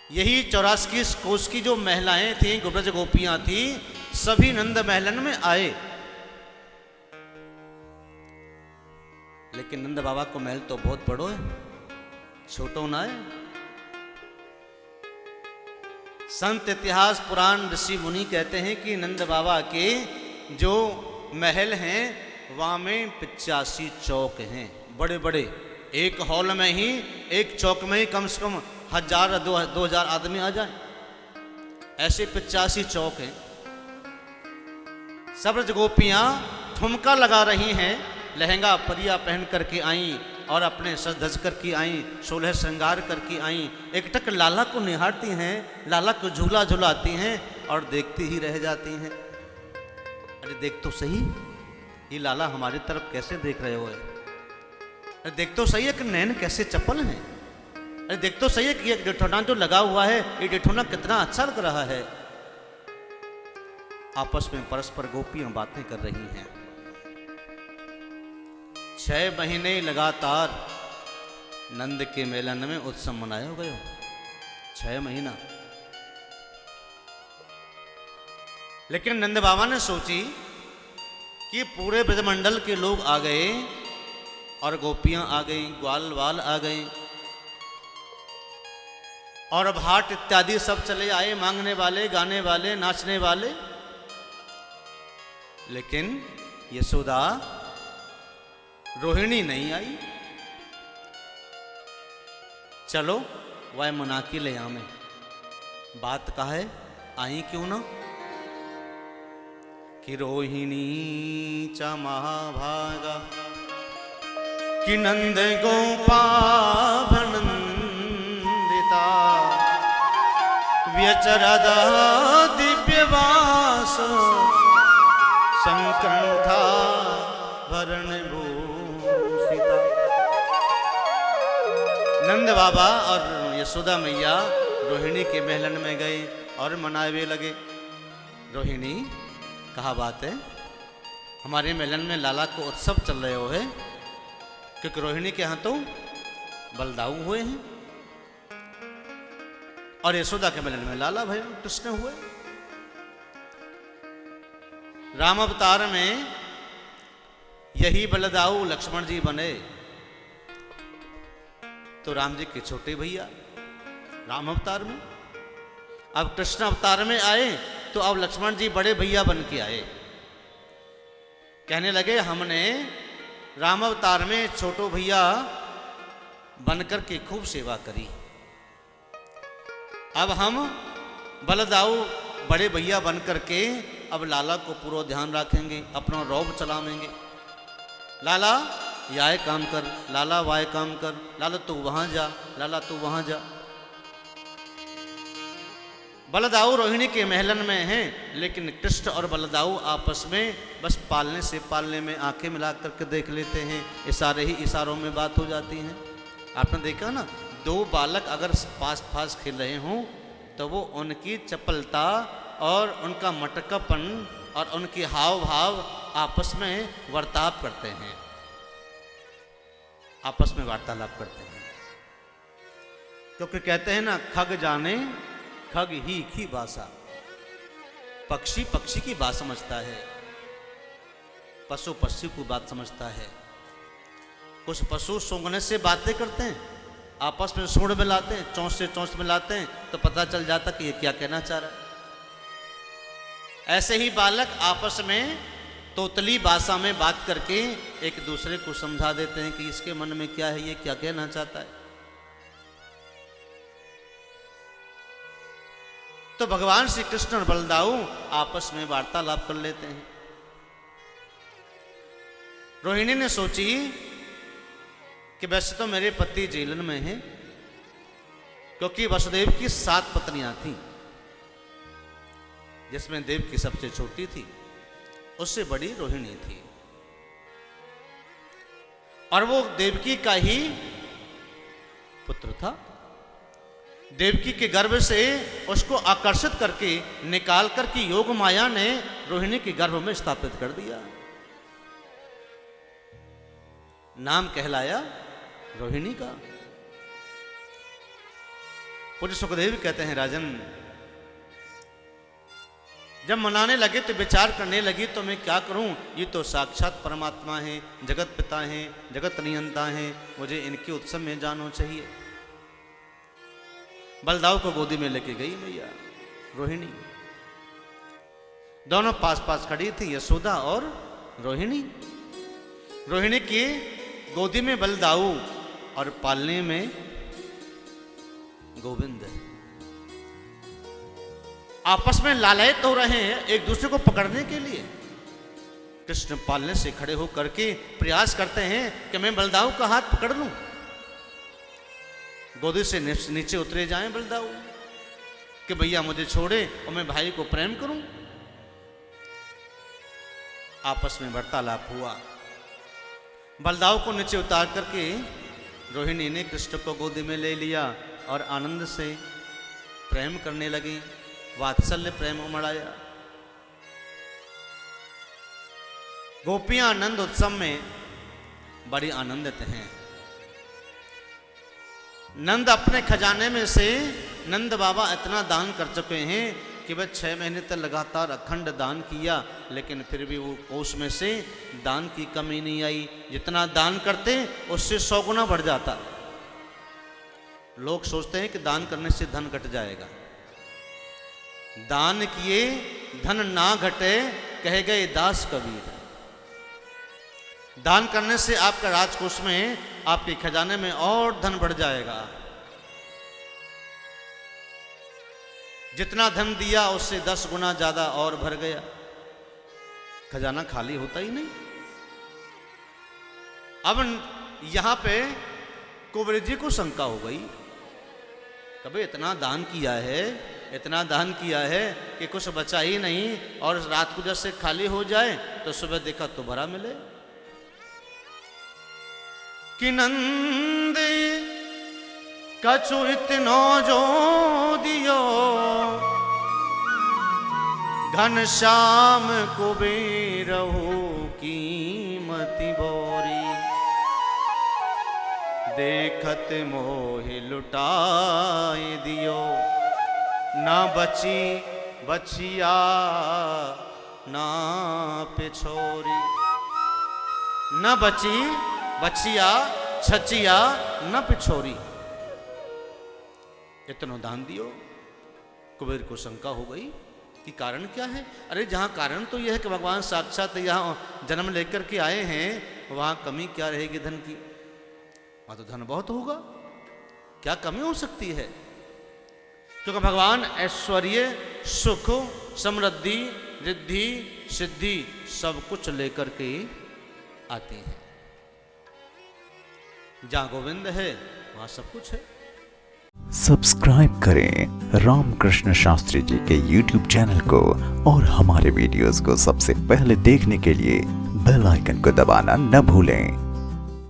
यही 84 कोस की जो महिलाएं थीं, ब्रज गोपियां थीं, सभी नंद महलन में आए। लेकिन नंद बाबा को महल तो बहुत बड़ो है, छोटो ना है। संत, इतिहास, पुराण, ऋषि मुनि कहते हैं कि नंद बाबा के जो महल हैं वहां में 85 चौक हैं, बड़े बड़े। एक हॉल में ही, एक चौक में ही कम से कम 1000-2000 आदमी आ जाए, ऐसे 85 चौक हैं। सब ब्रज गोपियां ठुमका लगा रही हैं, लहंगा परिया पहन करके आई और अपने सज धज करके आई, 16 श्रृंगार करके आई। एकटक लाला को निहारती हैं, लाला को झूला झुलाती हैं और देखती ही रह जाती हैं। अरे देख तो सही, ये लाला हमारी तरफ कैसे देख रहे हो? अरे देख तो सही है कि नैन कैसे चपल हैं। अरे देख तो सही है कि ये डिठोना जो लगा हुआ है, ये डिठोना कितना अच्छा लग रहा है। आपस में परस्पर गोपियां बातें कर रही हैं। 6 महीने लगातार नंद के मेलन में उत्सव मनाया गया। 6 महीना। लेकिन नंद बाबा ने सोची कि पूरे ब्रजमंडल के लोग आ गए और गोपियां आ गई, ग्वाल वाल आ गए और भाट इत्यादि सब चले आए, मांगने वाले, गाने वाले, नाचने वाले। लेकिन यशोदा, रोहिणी नहीं आई। चलो वह मना के ले आवे। बात कहा है, आई क्यों ना? कि रोहिणी च महाभागा कि नंद गोपाभनंदिता व्यचरद दिव्यवास संकंठा भरण भूषिता। नंद बाबा और यशोदा मैया रोहिणी के महलन में गए और मनावे लगे। रोहिणी, कहा बात है, हमारे महलन में लाला को उत्सव चल रहे हो है, क्योंकि रोहिणी के यहाँ तो बलदाऊ हुए हैं और यशोदा के महलन में लाला भय कृष्ण हुए। राम अवतार में यही बलदाऊ लक्ष्मण जी बने तो राम जी के छोटे भैया राम अवतार में। अब कृष्ण अवतार में आए तो अब लक्ष्मण जी बड़े भैया बन के आए। कहने लगे हमने राम अवतार में छोटो भैया बनकर के खूब सेवा करी, अब हम बलदाऊ बड़े भैया बन करके अब लाला को पूरा ध्यान रखेंगे, अपना रौब चलावेंगे। लाला याय काम कर, लाला वाय काम कर, लाला तू वहां जा, लाला तू वहां जा। बलदाऊ रोहिणी के महलन में हैं, लेकिन कृष्ण और बलदाऊ आपस में बस पालने से पालने में आंखें मिला करके देख लेते हैं, इशारे ही इशारों में बात हो जाती है। आपने देखा ना, 2 बालक अगर पास पास खेल रहे हों तो वो उनकी चपलता और उनका मटकापन और उनके हाव भाव आपस में वर्ताव करते हैं, आपस में वार्तालाप करते हैं। क्योंकि कहते हैं ना, खग जाने खग ही की भाषा। पक्षी पक्षी की बात समझता है, पशु पक्षी की बात समझता है। कुछ पशु सूंघने से बातें करते हैं, आपस में सूंड मिलाते हैं, चोंच से चोंच मिलाते हैं तो पता चल जाता कि ये क्या कहना चाह रहा है। ऐसे ही बालक आपस में तोतली भाषा में बात करके एक दूसरे को समझा देते हैं कि इसके मन में क्या है, ये क्या कहना चाहता है। तो भगवान श्री कृष्ण और बलदाऊ आपस में वार्तालाप कर लेते हैं। रोहिणी ने सोची कि वैसे तो मेरे पति जेलन में हैं, क्योंकि वसुदेव की 7 पत्नियां थीं, जिसमें देव की सबसे छोटी थी, उससे बड़ी रोहिणी थी और वो देवकी का ही पुत्र था। देवकी के गर्भ से उसको आकर्षित करके निकाल करके योग माया ने रोहिणी के गर्भ में स्थापित कर दिया। नाम कहलाया रोहिणी का। पूज्य सुखदेव कहते हैं राजन, जब मनाने लगे तो विचार करने लगी तो मैं क्या करूं, ये तो साक्षात परमात्मा हैं, जगत पिता हैं, जगत नियंता हैं, मुझे इनके उत्सव में जाना चाहिए। बलदाऊ को गोदी में लेके गई मैया रोहिणी। दोनों पास पास खड़ी थी, यशोदा और रोहिणी। रोहिणी की गोदी में बलदाऊ और पालने में गोविंद। आपस में लालायित हो रहे हैं एक दूसरे को पकड़ने के लिए। कृष्ण पालने से खड़े होकर के प्रयास करते हैं कि मैं बलदाऊ का हाथ पकड़ लूं, गोदी से नीचे उतरे जाएं बलदाऊ, कि भैया मुझे छोड़े और मैं भाई को प्रेम करूं। आपस में वार्तालाप हुआ। बलदाऊ को नीचे उतार करके रोहिणी ने कृष्ण को गोदी में ले लिया और आनंद से प्रेम करने लगी, वात्सल्य प्रेम उमड़ाया। गोपियां आनंद उत्सव में बड़ी आनंदित हैं। नंद अपने खजाने में से नंद बाबा इतना दान कर चुके हैं कि वह 6 महीने तक लगातार अखंड दान किया, लेकिन फिर भी वो कोष में से दान की कमी नहीं आई। जितना दान करते उससे 100 गुना बढ़ जाता। लोग सोचते हैं कि दान करने से धन घट जाएगा। दान किए धन ना घटे, कहे गए दास कबीर। दान करने से आपका राजकोष में, आपके खजाने में और धन बढ़ जाएगा। जितना धन दिया उससे 10 गुना ज्यादा और भर गया, खजाना खाली होता ही नहीं। अब यहां पे कुबेर जी को शंका हो गई, कभी इतना दान किया है, इतना दान किया है कि कुछ बचा ही नहीं, और रात को जैसे खाली हो जाए तो सुबह देखा तो भरा मिले। कि नंद कछु इतनो जो दियो, घनश्याम कुबेरहु कीमति बोरी। देखत मोहि लुटाए दियो, ना बची बचिया ना पिछोरी। न बची बचिया छचिया न पिछोरी। इतना दान दियो। कुबेर को शंका हो गई कि कारण क्या है। अरे जहां कारण तो यह है कि भगवान साक्षात यहाँ जन्म लेकर के आए हैं, वहां कमी क्या रहेगी धन की। वहां तो धन बहुत होगा, क्या कमी हो सकती है। क्योंकि भगवान ऐश्वर्य सुख समृद्धि रिद्धि सिद्धि सब कुछ लेकर के आते हैं। जहां गोविंद है वहां सब कुछ है। सब्सक्राइब करें रामकृष्ण शास्त्री जी के YouTube चैनल को और हमारे वीडियोस को सबसे पहले देखने के लिए बेल आइकन को दबाना न भूलें।